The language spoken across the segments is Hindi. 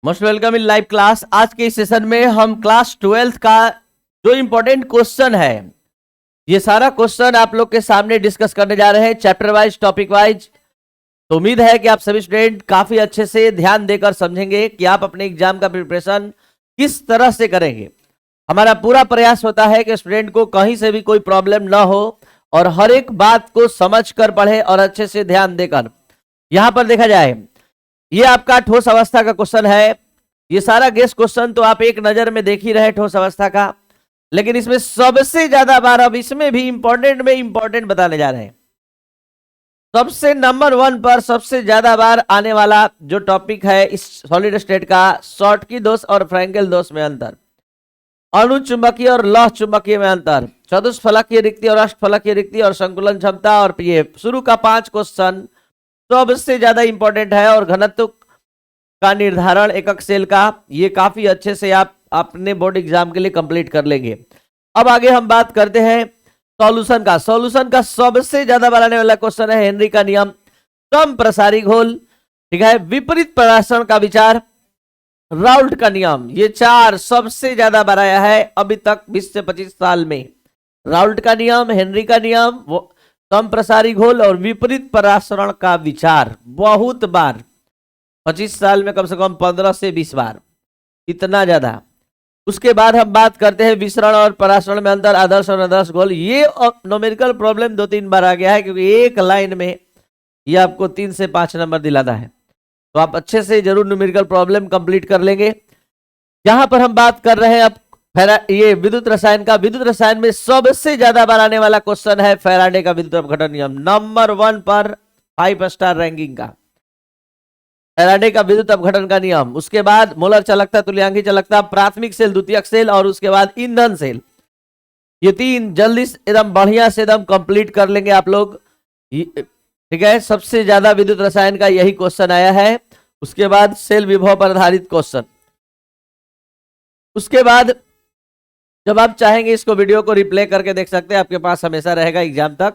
Most welcome in live class. आज के इस सेशन में हम क्लास 12th का जो इंपॉर्टेंट क्वेश्चन है, ये सारा क्वेश्चन आप लोग के सामने डिस्कस करने जा रहे हैं, चैप्टर वाइज, टॉपिक वाइज। तो उम्मीद है कि आप सभी स्टूडेंट काफी अच्छे से ध्यान देकर समझेंगे कि आप अपने एग्जाम का प्रिपरेशन किस तरह से करेंगे। हमारा पूरा प्रयास होता है कि स्टूडेंट को कहीं से भी कोई प्रॉब्लम ना हो और हर एक बात को समझ कर पढ़े और अच्छे से ध्यान देकर। यहां पर देखा जाए, ये आपका ठोस अवस्था का क्वेश्चन है। ये सारा गेस क्वेश्चन तो आप एक नजर में देख ही रहे ठोस अवस्था का, लेकिन इसमें सबसे ज्यादा बार अब इसमें भी इंपॉर्टेंट में इंपॉर्टेंट बताने जा रहे हैं। सबसे नंबर 1 पर सबसे ज्यादा बार आने वाला जो टॉपिक है इस सॉलिड स्टेट का, शॉटकी दोष और फ्रैंकेल दोष में अंतर, अणु चुंबकीय और लौह चुंबकीय में अंतर, चतुष्फलकीय रिक्ति और अष्टफलकीय रिक्ति और संकुलन क्षमता। और ये शुरू का 5 क्वेश्चन सबसे ज्यादा इंपॉर्टेंट है। और घनत्व का निर्धारण एकक सेल का, ये काफी अच्छे से आप अपने बोर्ड एग्जाम के लिए कंप्लीट कर लेंगे। अब आगे हम बात करते हैं सॉल्यूशन का। सॉल्यूशन का सबसे ज्यादा बनाने वाला क्वेश्चन है हेनरी का नियम, सम प्रसारी घोल, ठीक है, विपरीत परासरण का विचार, राउल्ट का नियम। ये 4 सबसे ज्यादा बनाया है अभी तक 20 से 25 साल में। राउल्ट का नियम, हेनरी का नियम, सम प्रसारी घोल और विपरीत परासरण का विचार बहुत बार, 25 साल में कम से कम 15 से 20 बार, इतना ज्यादा। उसके बाद हम बात करते हैं विसरण और परासरण में अंतर, आदर्श और आदर्श घोल। ये न्यूमेरिकल प्रॉब्लम 2-3 बार आ गया है, क्योंकि एक लाइन में ये आपको 3 से 5 नंबर दिलाता है। तो आप अच्छे से जरूर न्यूमेरिकल प्रॉब्लम कंप्लीट कर लेंगे। यहां पर हम बात कर रहे हैं अब ये विद्युत रसायन का। विद्युत रसायन में सबसे ज्यादा बार आने वाला क्वेश्चन है फैराडे का विद्युत अपघटन नियम, नंबर 1 पर 5 स्टार रैंकिंग का फैराडे का विद्युत अपघटन का नियम। उसके बाद मोलर चालकता, तुल्यांकी चालकता, प्राथमिक सेल, द्वितीयक सेल और उसके बाद ईंधन सेल। ये 3 जल्दी एकदम बढ़िया से एकदम कंप्लीट कर लेंगे आप लोग, ठीक है। सबसे ज्यादा विद्युत रसायन का यही क्वेश्चन आया है। उसके बाद सेल विभव पर आधारित क्वेश्चन। उसके बाद जब आप चाहेंगे इसको वीडियो को रिप्ले करके देख सकते हैं, आपके पास हमेशा रहेगा एग्जाम तक।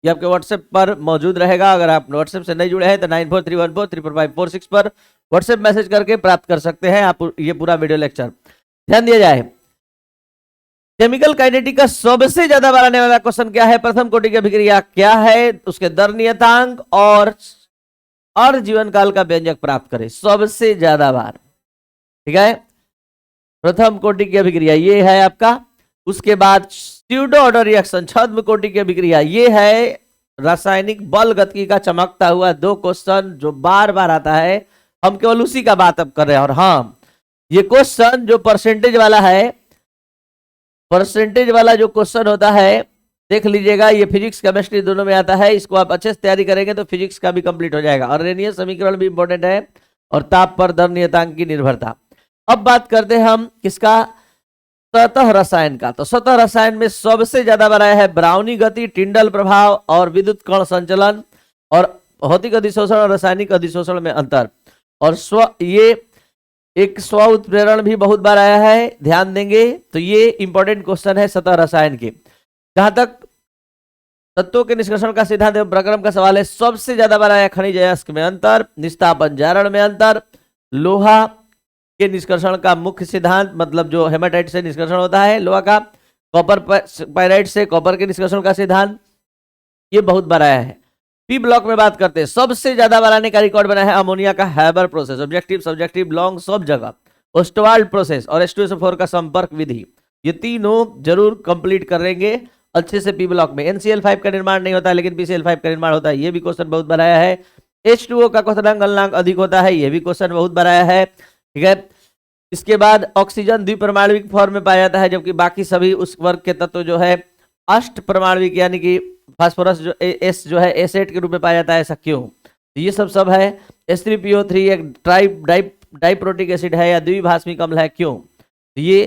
ये आपके व्हाट्सएप पर मौजूद रहेगा। अगर आप व्हाट्सएप से नहीं जुड़े हैं तो 9431435546 पर व्हाट्सएप मैसेज करके प्राप्त कर सकते हैं आप ये पूरा वीडियो लेक्चर। ध्यान दिया जाए, केमिकल काइनेटिक का सबसे ज्यादा बार आने वाला क्वेश्चन क्या है, प्रथम कोटि की अभिक्रिया क्या है, उसके दर नियतांक और जीवन काल का व्यंजक प्राप्त करें। सबसे ज्यादा बार, ठीक है, प्रथम कोटि की अभिक्रिया ये है आपका। उसके बाद स्यूडो ऑर्डर रिएक्शन, छद्म कोटि की अभिक्रिया, ये है रासायनिक बल गतिकी का चमकता हुआ 2 क्वेश्चन जो बार बार आता है। हम केवल उसी का बात अब कर रहे हैं। और हाँ, ये क्वेश्चन जो परसेंटेज वाला है, परसेंटेज वाला जो क्वेश्चन होता है देख लीजिएगा, ये फिजिक्स केमिस्ट्री दोनों में आता है। इसको आप अच्छे से तैयारी करेंगे तो फिजिक्स का भी कंप्लीट हो जाएगा। और रेनियर समीकरण भी इंपॉर्टेंट है, और ताप पर दर नियतांक की निर्भरता। अब बात करते हैं हम किसका, सतह रसायन का। तो सतह रसायन में सबसे ज्यादा बनाया है ब्राउनी गति, टिंडल प्रभाव और विद्युत कण संचलन, और भौतिक अधिशोषण और रासायनिक अधिशोषण में अंतर। और ये एक स्व उत्प्रेरण भी बहुत बार आया है, ध्यान देंगे। तो ये इंपॉर्टेंट क्वेश्चन है सतह रसायन के। जहां तक तत्वों के निष्कर्षण का सिद्धांत एवं प्रक्रम का सवाल है, सबसे ज्यादा बार आया खनिज अयस्क में अंतर, निस्तापन जारण में अंतर, लोहा के निष्कर्षण का मुख्य सिद्धांत, मतलब जो हेमाटाइट से निष्कर्षण होता है लोहा का, कॉपर पाइराइट से कॉपर के निष्कर्षण का सिद्धांत, ये बहुत बार आया है। पी ब्लॉक में बात करते हैं, सबसे ज्यादा बार आने का रिकॉर्ड बना है अमोनिया का Haber process, objective, subjective, long, सब जगह, ओस्टवाल्ड प्रोसेस और H2SO4 का संपर्क विधि। ये तीनों जरूर कंप्लीट करेंगे अच्छे से पी ब्लॉक में। NCl5 का निर्माण नहीं होता है, लेकिन PCl5 का निर्माण होता है, ये भी क्वेश्चन बहुत बार आया है। H2O का क्वथनांक गलनांक अधिक होता है, ये भी क्वेश्चन बहुत बार आया है, ठीक है। इसके बाद ऑक्सीजन द्विपरमाणविक फॉर्म में पाया जाता है, जबकि बाकी सभी उस वर्ग के तत्व जो है अष्ट परमाणविक, यानी कि फास्फोरस जो एस जो है एसेट के रूप में पाया जाता है। ऐसा क्यों? ये सब है। H3PO3 एक डाइप्रोटिक एसिड है या द्विभाषमिक अम्ल है, क्यों? ये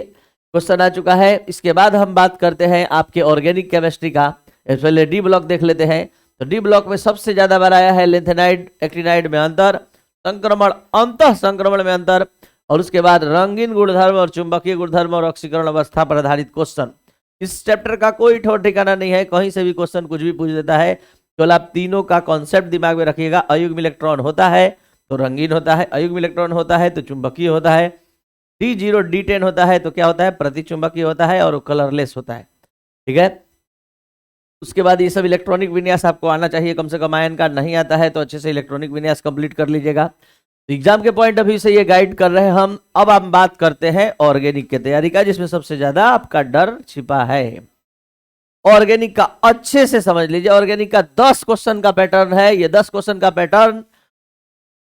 क्वेश्चन आ चुका है। इसके बाद हम बात करते हैं आपके ऑर्गेनिक केमिस्ट्री का। पहले डी ब्लॉक देख लेते हैं। तो डी ब्लॉक में सबसे ज्यादा बार आया है लेंथेनाइड एक्टिनाइड में अंतर, संक्रमण अंतः संक्रमण में अंतर, और उसके बाद रंगीन गुणधर्म और चुंबकीय गुणधर्म और ऑक्सीकरण अवस्था पर आधारित क्वेश्चन। इस चैप्टर का कोई ठोर ठिकाना नहीं है, कहीं से भी क्वेश्चन कुछ भी पूछ देता है। केवल आप तीनों का कॉन्सेप्ट दिमाग में रखिएगा। अयुग्म इलेक्ट्रॉन होता है, तो रंगीन होता है, अयुग्म इलेक्ट्रॉन होता है तो चुंबकीय होता है, D0 D10 होता है तो क्या होता है, प्रतिचुंबकीय होता है और कलरलेस होता है। ठीक है, उसके बाद ये सब इलेक्ट्रॉनिक विन्यास आपको आना चाहिए, कम से कम आयन का नहीं आता है तो अच्छे से इलेक्ट्रॉनिक विन्यास कंप्लीट कर लीजिएगा। तो एग्जाम के पॉइंट ऑफ व्यू से ये गाइड कर रहे हैं हम। अब हम बात करते हैं ऑर्गेनिक की तैयारी का, जिसमें सबसे ज्यादा आपका डर छिपा है। ऑर्गेनिक का अच्छे से समझ लीजिए। ऑर्गेनिक का 10 क्वेश्चन का पैटर्न है। ये 10 क्वेश्चन का पैटर्न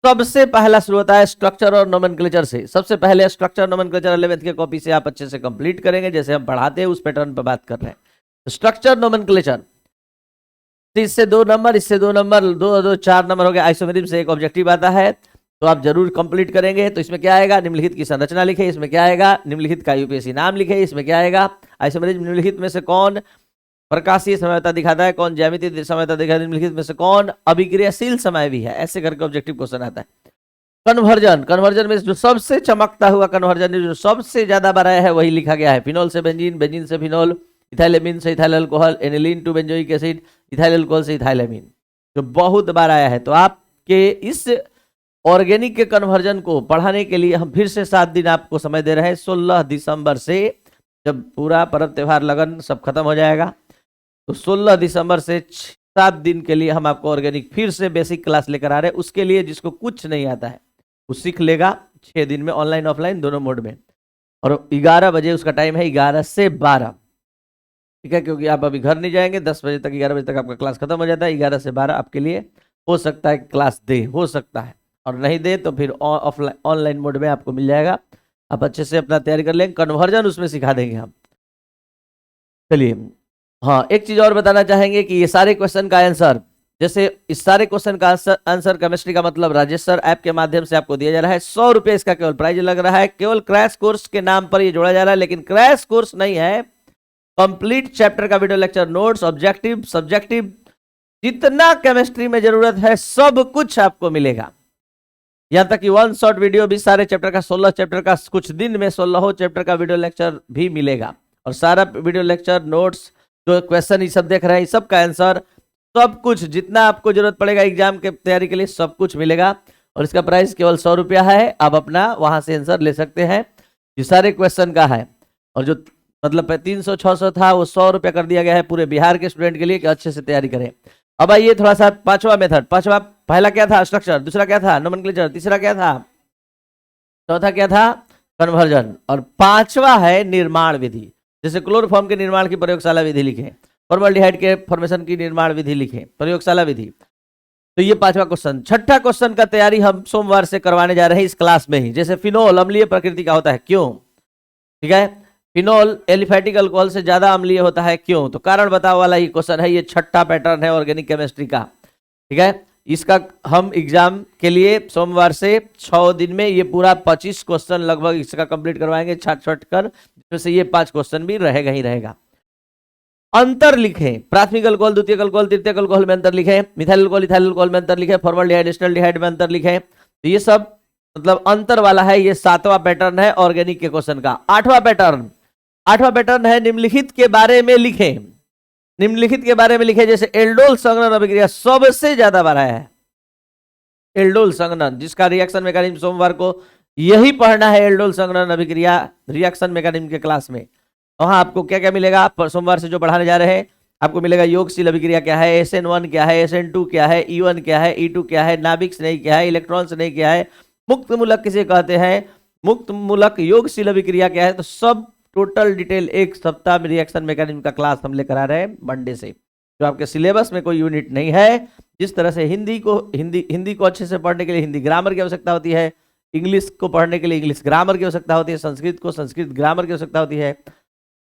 सबसे पहला शुरू होता है स्ट्रक्चर और नोमेनक्लेचर से। सबसे पहले स्ट्रक्चर नोमेनक्लेचर 11th के कॉपी से आप अच्छे से कंप्लीट करेंगे, जैसे हम पढ़ाते हैं उस पैटर्न पर बात कर रहे हैं। स्ट्रक्चर नोमेनक्लेचर, इससे 2 नंबर, इससे 2 नंबर, 2 2 4 नंबर हो गया। आइसोमेरिज्म से एक ऑब्जेक्टिव आता है तो आप जरूर कंप्लीट करेंगे। तो इसमें क्या आएगा, निम्नलिखित की संरचना लिखे। इसमें क्या आएगा, निम्नलिखित का यूपीएससी नाम लिखे। इसमें क्या आएगा, आइसोमेरिज्म निम्नलिखित में से कौन प्रकाशीय समयता दिखाता है, कौन ज्यामितीय समयता दिखाता है, निम्नलिखित में से कौन अभिक्रियाशील समय भी है। ऐसे करके ऑब्जेक्टिव क्वेश्चन आता है। कन्वर्जन, कन्वर्जन में जो सबसे चमकता हुआ कन्वर्जन जो सबसे ज्यादा बनाया है वही लिखा गया है। फिनोल से बेंजीन, बेंजीन से फिनोल, इथाइलेमिन से ethyl alcohol, aniline to benzoic acid, ethyl alcohol से इथाइलेमिन, जो बहुत बार आया है। तो आपके इस ऑर्गेनिक के कन्वर्जन को पढ़ाने के लिए हम फिर से 7 दिन आपको समय दे रहे हैं। 16 दिसंबर से, जब पूरा पर्व त्योहार लगन सब खत्म हो जाएगा, तो 16 दिसंबर से 7 दिन के लिए हम आपको ऑर्गेनिक फिर से बेसिक क्लास लेकर आ रहे हैं। उसके लिए जिसको कुछ नहीं आता है वो सीख लेगा 6 दिन में, ऑनलाइन ऑफलाइन दोनों मोड में। और 11 बजे उसका टाइम है, 11 से 12। ठीक है, क्योंकि आप अभी घर नहीं जाएंगे, 10 बजे तक 11 बजे तक आपका क्लास खत्म हो जाता है। 11 से 12 आपके लिए हो सकता है क्लास दे, हो सकता है, और नहीं दे तो फिर ऑफलाइन ऑनलाइन मोड में आपको मिल जाएगा। आप अच्छे से अपना तैयारी कर लेंगे, कन्वर्जन उसमें सिखा देंगे हम। चलिए, हाँ, एक चीज और बताना चाहेंगे कि ये सारे क्वेश्चन का आंसर, जैसे इस सारे क्वेश्चन का आंसर केमिस्ट्री का मतलब राजेश सर ऐप के माध्यम से आपको दिया जा रहा है। 100 रुपए इसका केवल प्राइज लग रहा है। केवल क्रैश कोर्स के नाम पर ये जोड़ा जा रहा है, लेकिन क्रैश कोर्स नहीं है। कंप्लीट चैप्टर का video lecture, notes, objective, subjective, जितना केमिस्ट्री में जरूरत है सब कुछ आपको मिलेगा। यहां तक कि 1 शॉट वीडियो भी सारे चैप्टर का, 16 चैप्टर का, कुछ दिन में 16 चैप्टर का वीडियो लेक्चर भी मिलेगा। और सारा वीडियो लेक्चर, नोट्स, जो क्वेश्चन ये सब देख रहे हैं, सब का आंसर, सब कुछ जितना आपको जरूरत पड़ेगा एग्जाम के तैयारी के लिए, सब कुछ मिलेगा। और इसका प्राइस केवल 100 रुपया है। आप अपना वहां से आंसर ले सकते हैं। ये सारे क्वेश्चन का है। और जो मतलब 300-600 था वो 100 रुपया कर दिया गया है पूरे बिहार के स्टूडेंट के लिए कि अच्छे से तैयारी करें। अब आइए थोड़ा सा पांचवा मेथड। पांचवा, पहला क्या था, स्ट्रक्चर, दूसरा क्या था, नोमेनक्लेचर, तीसरा क्या था, चौथा क्या था, कन्वर्जन, और पांचवा है निर्माण विधि। जैसे क्लोरोफॉर्म के निर्माण की प्रयोगशाला विधि लिखे, फॉर्मल्डिहाइड के फॉर्मेशन की निर्माण विधि लिखे, प्रयोगशाला विधि। तो ये पांचवा क्वेश्चन। छठा क्वेश्चन का तैयारी हम सोमवार से करवाने जा रहे हैं इस क्लास में ही। जैसे फिनोल अम्लीय प्रकृति का होता है, क्यों? ठीक है, फिनोल एलिफैटिक अल्कोहल से ज्यादा अम्लीय होता है, क्यों? तो कारण बताओ वाला ये क्वेश्चन है। ये छठा पैटर्न है ऑर्गेनिक केमिस्ट्री का। ठीक है, इसका हम एग्जाम के लिए सोमवार से 6 दिन में ये पूरा 25 क्वेश्चन लगभग इसका कंप्लीट करवाएंगे, छाट कर, जिसमें से ये 5 क्वेश्चन भी रहेगा ही रहेगा। अंतर लिखें, प्राथमिक अल्कोहल, द्वितीयक अल्कोहल, तृतीयक अल्कोहल में अंतर लिखें, मिथाइल अल्कोहल, इथाइल अल्कोहल में अंतर लिखें, फॉर्मल्डिहाइड, एस्टल्डिहाइड में अंतर लिखें। तो ये सब मतलब अंतर वाला है। ये 7वां पैटर्न है ऑर्गेनिक के क्वेश्चन का। 8वां पैटर्न है निम्नलिखित के बारे में लिखें। निम्नलिखित के बारे में लिखे, जैसे एल्डोल संघनन अभिक्रिया सबसे ज्यादा बार आया है। एल्डोल संघनन, जिसका रिएक्शन मैकेनिज्म सोमवार को यही पढ़ना है, एल्डोल संघनन अभिक्रिया रिएक्शन मैकेनिज्म के क्लास में। वहां आपको क्या क्या मिलेगा, सोमवार से जो पढ़ाने जा रहे हैं आपको मिलेगा। योगशील अभिक्रिया क्या है, SN1 क्या है, SN2 क्या है, E1 क्या है, E2 क्या है, नाभिक स्नेही क्या है, इलेक्ट्रॉन स्नेही क्या है, मुक्त मूलक किसे कहते हैं, मुक्त मूलक योगशील अभिक्रिया क्या है। तो सब टोटल डिटेल एक सप्ताह में रिएक्शन मैकेनिज्म का क्लास हम लेकर आ रहे हैं मंडे से। जो आपके सिलेबस में कोई यूनिट नहीं है, जिस तरह से हिंदी को अच्छे से पढ़ने के लिए हिंदी ग्रामर की आवश्यकता होती है, इंग्लिश को पढ़ने के लिए इंग्लिश ग्रामर की आवश्यकता होती है, संस्कृत को संस्कृत ग्रामर की आवश्यकता होती है,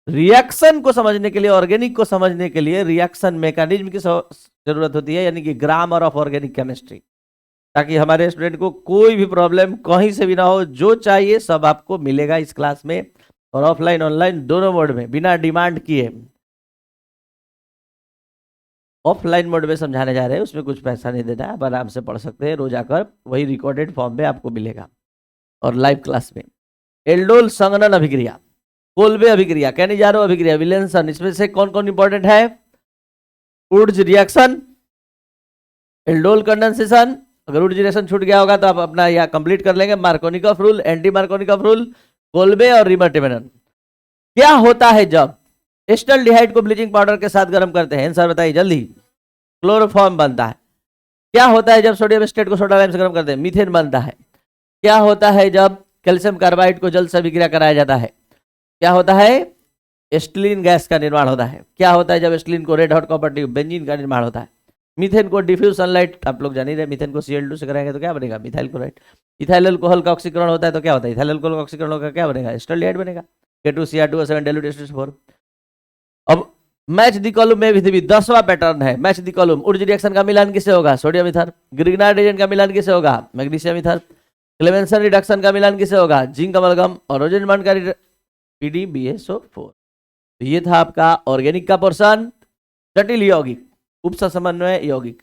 रिएक्शन को समझने के लिए, ऑर्गेनिक को समझने के लिए रिएक्शन मैकेनिज्म की जरूरत होती है, यानी कि ग्रामर ऑफ ऑर्गेनिक केमिस्ट्री, ताकि हमारे स्टूडेंट को कोई भी प्रॉब्लम कहीं से भी ना हो। जो चाहिए सब आपको मिलेगा इस क्लास में, और ऑफलाइन ऑनलाइन दोनों मोड में बिना डिमांड किए। ऑफलाइन मोड में समझाने जा रहे हैं, उसमें कुछ पैसा नहीं देना है, आप आराम से पढ़ सकते हैं रोज आकर, वही रिकॉर्डेड फॉर्म में आपको मिलेगा और लाइव क्लास में। एल्डोल संघनन अभिक्रिया, कोल्बे अभिक्रिया, कैनिजारो अभिक्रिया, विलेंसन, इसमें से कौन कौन इंपॉर्टेंट है? वुड्स रिएक्शन, एल्डोल कंडेंसेशन, अगर वुड जिरेशन छूट गया होगा तो आप अपना यह कंप्लीट कर लेंगे। Markovnikov rule, anti Markovnikov rule, Kolbe और रिमर्टिमेनन। क्या होता है जब एस्टल्डिहाइड को ब्लीचिंग पाउडर के साथ गर्म करते हैं? आंसर बताइए जल्दी। क्लोरोफॉर्म बनता है। क्या होता है जब सोडियम एसिटेट को सोडा लाइम से गर्म करते हैं? मीथेन बनता है। क्या होता है जब कैल्शियम कार्बाइड को जल से अभिक्रिया कराया जाता है? क्या होता है? एस्टिलीन गैस का निर्माण होता है। क्या होता है जब एस्टिलीन को red hot copper tube benzene का निर्माण होता है? मीथेन को डिफ्यूज सनलाइट, आप लोग जान ही रहे, मीथेन को Cl2 से कराएंगे तो क्या बनेगा? Methyl chloride. इथाइल अल्कोहल का ऑक्सीकरण होता है तो क्या होता है? इथाइल अल्कोहल का ऑक्सीकरण होगा, क्या बनेगा? एस्टल्डिहाइड बनेगा। K2Cr2O7 dilute H2SO4। अब मैच द कॉलम में भी 10वां पैटर्न है। Match the column. Urja reaction का मिलान किससे होगा? Sodium ether. ग्रिग्नार्ड एजेंट का मिलान किससे होगा? Magnesium ether. क्लेमेंसन रिडक्शन का मिलान किससे होगा? Zinc amalgam. और रोजेनबर्ग का PDBSO4। तो ये था आपका ऑर्गेनिक का पोर्शन। जटिल यौगिक, उपसा समन्वय यौगिक,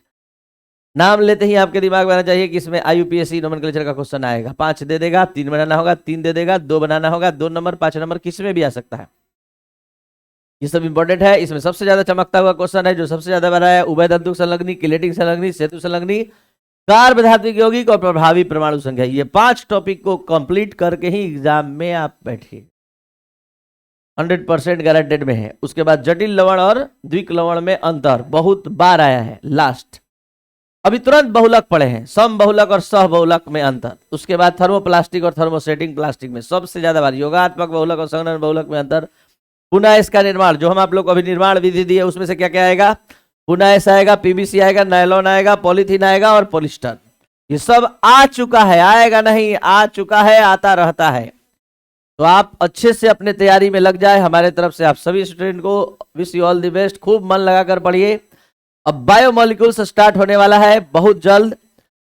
नाम लेते ही आपके दिमाग में आना चाहिए कि इसमें IUPAC नोमेनक्लेचर का क्वेश्चन आएगा। 5 दे देगा, 3 बनाना होगा, 3 दे देगा, 2 बनाना होगा, 2 नंबर 5 नंबर किसी में भी आ सकता है। ये सब इंपॉर्टेंट है। इसमें सबसे ज्यादा चमकता हुआ क्वेश्चन है जो सबसे ज्यादा बना है, उभय धातुक संलग्नी, किलेटिक संलग्नी, सेतु संलग्नी, कार्बधात्विक यौगिक और प्रभावी परमाणु संख्या। ये 5 टॉपिक को कंप्लीट करके ही एग्जाम में आप बैठिए, 100% गारंटेड में है। उसके बाद जटिल लवण और द्विक लवण में अंतर बहुत बार आया है। लास्ट अभी तुरंत बहुलक पढ़े हैं, सम बहुलक और सह बहुलक में अंतर। उसके बाद थर्मोप्लास्टिक और थर्मोसेटिंग प्लास्टिक में सबसे ज्यादा बार योगात्मक बहुलक और संघनन बहुलक में अंतर। पुनः इसका निर्माण जो हम आप लोग को अभी निर्माण विधि दी है उसमें से क्या क्या आएगा? पुनः ऐसा आएगा, PVC आएगा, नायलॉन आएगा, पॉलीथीन आएगा और पॉलिस्टर। ये सब आ चुका है, आएगा नहीं, आ चुका है, आता रहता है। तो आप अच्छे से अपने तैयारी में लग जाए। हमारे तरफ से आप सभी स्टूडेंट को wish you all the best. खूब मन लगाकर पढ़िए। अब बायोमोलिक्यूल्स स्टार्ट होने वाला है बहुत जल्द।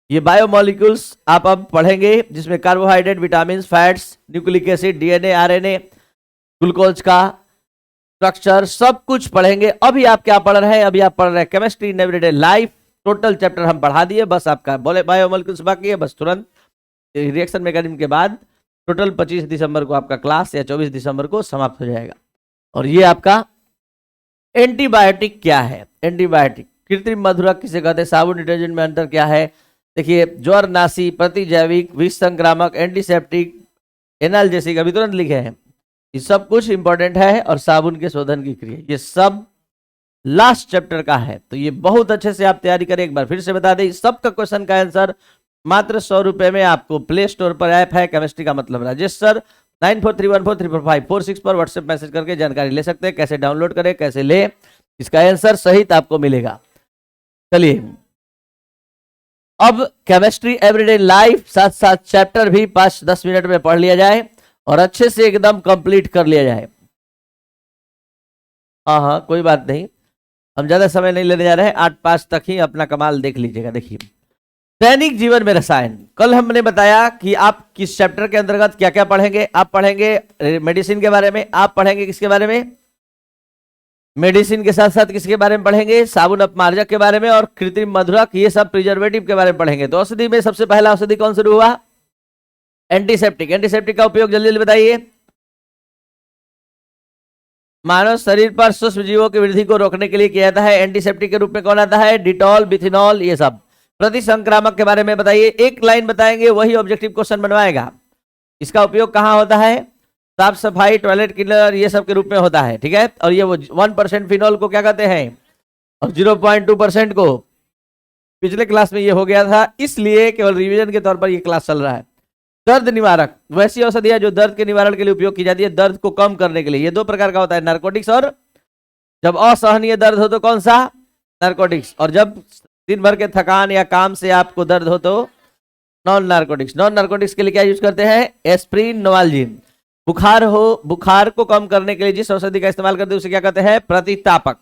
ये बायोमोलिक्यूल्स आप अब पढ़ेंगे जिसमें carbohydrate, vitamin, fats, nucleic acid, DNA, RNA, glucose का स्ट्रक्चर सब कुछ पढ़ेंगे। अभी आप क्या पढ़ रहे हैं? अभी आप पढ़ रहे हैं chemistry in everyday life. Total chapter हम पढ़ा दिए, बस आपका बोले बायोमोलिक्यूल्स बाकी है। बस तुरंत रिएक्शन मैकेनिज्म के बाद टोटल 25 दिसंबर को आपका क्लास या 24 दिसंबर को समाप्त हो जाएगा। और ये आपका एंटीबायोटिक क्या है? एंटीबायोटिक कृत्रिम मधुरक किसे कहते हैं? साबुन डिटर्जेंट में अंतर क्या है? देखिए, ज्वर नाशी, प्रतिजैविक, विष संक्रामक, एंटीसेप्टिक, एनाल्जेसिक अभी तुरंत लिखे हैं। ये सब कुछ इंपॉर्टेंट है। और साबुन के शोधन की क्रिया, ये सब लास्ट चैप्टर का है। तो ये बहुत अच्छे से आप तैयारी करें। एक बार फिर से बता दें, सबका क्वेश्चन का आंसर मात्र 100 रुपए में आपको प्ले स्टोर पर ऐप है केमिस्ट्री का मतलब राजेश सर 9431434546 पर व्हाट्सएप मैसेज करके जानकारी ले सकते हैं। कैसे डाउनलोड करें, कैसे ले, इसका आंसर सहित आपको मिलेगा। चलिए, अब केमिस्ट्री एवरीडे लाइफ साथ साथ चैप्टर भी 5-10 मिनट में पढ़ लिया जाए और अच्छे से एकदम कंप्लीट कर लिया जाए। हाँ, कोई बात नहीं, हम ज्यादा समय नहीं लेने जा रहे हैं। 8-5 तक ही अपना कमाल देख लीजिएगा। देखिए, दैनिक जीवन में रसायन, कल हमने बताया कि आप किस चैप्टर के अंतर्गत क्या क्या पढ़ेंगे। आप पढ़ेंगे मेडिसिन के बारे में, आप पढ़ेंगे किसके बारे में? मेडिसिन के साथ साथ किसके बारे में पढ़ेंगे? साबुन अपमार्जक के बारे में और कृत्रिम मधुरक, ये सब प्रिजर्वेटिव के बारे में पढ़ेंगे। तो औषधि में सबसे पहला औषधि कौन शुरू हुआ? एंटीसेप्टिक। एंटीसेप्टिक का उपयोग जल्दी जल्दी बताइए। मानव शरीर पर सूक्ष्म जीवों की वृद्धि को रोकने के लिए किया जाता है। एंटीसेप्टिक के रूप में कौन आता है? डिटॉल, बिथिनॉल, ये सब। प्रतिसंक्रामक के बारे में बताइए, एक लाइन बताएंगे वही ऑब्जेक्टिव क्वेश्चन बनवाएगा। इसका उपयोग कहां होता है? साफ सफाई, टॉयलेट क्लीनर, ये सब के रूप में होता है। ठीक है, और ये वो 1% फिनॉल को क्या कहते हैं और 0.2% को पिछले क्लास में ये हो गया था, इसलिए केवल रिवीजन के तौर पर ये क्लास चल रहा है। दर्द निवारक, वैसी औषधियां जो दर्द के निवारण के लिए उपयोग की जाती है, दर्द को कम करने के लिए। ये 2 प्रकार का होता है, नार्कोटिक्स और जब असहनीय दर्द हो तो कौन सा? नार्कोटिक्स। और जब दिन भर के थकान या काम से आपको दर्द हो तो नॉन नार्कोटिक्स। नॉन नार्कोटिक्स के लिए क्या यूज करते हैं? Aspirin, Novalgin. बुखार हो, बुखार को कम करने के लिए जिस औषधि का इस्तेमाल करते हैं उसे क्या कहते हैं? प्रतितापक।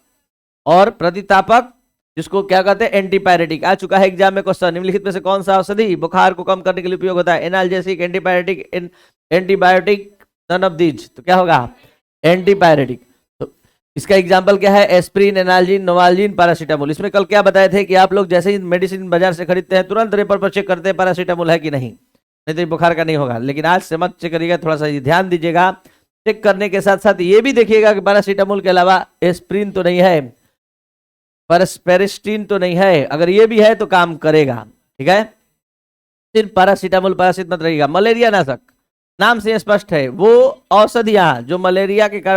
और प्रतितापक जिसको क्या कहते हैं? एंटीपायरेटिक। आ चुका है एग्जाम में क्वेश्चन, निम्नलिखित में से कौन सा औषधि बुखार को कम करने के लिए उपयोग होता है? Analgesic, antipyretic, antibiotic, none of these. तो क्या होगा? एंटीपायरेटिक। तो इसका एग्जाम्पल क्या है? Aspirin, analgin, novalgin, paracetamol. इसमें कल क्या बताए थे कि आप लोग जैसे ही मेडिसिन बाजार से खरीदते हैं तुरंत रेपर पर चेक करते हैं पैरासीटामोल है कि नहीं तो बुखार का नहीं होगा। लेकिन आज से मत चेक करिएगा, थोड़ा सा ध्यान दीजिएगा। चेक करने के साथ साथ ये भी देखिएगा कि पैरासीटामोल के अलावा एस्प्रिन तो नहीं है, पेरिस्टीन तो नहीं है। अगर ये भी है तो काम करेगा। ठीक है, सिर्फ पैरासीटामोल पैरासिट मत रहिएगा। मलेरिया नाशक नाम से स्पष्ट है, वो औषधियां जो मलेरिया के कारण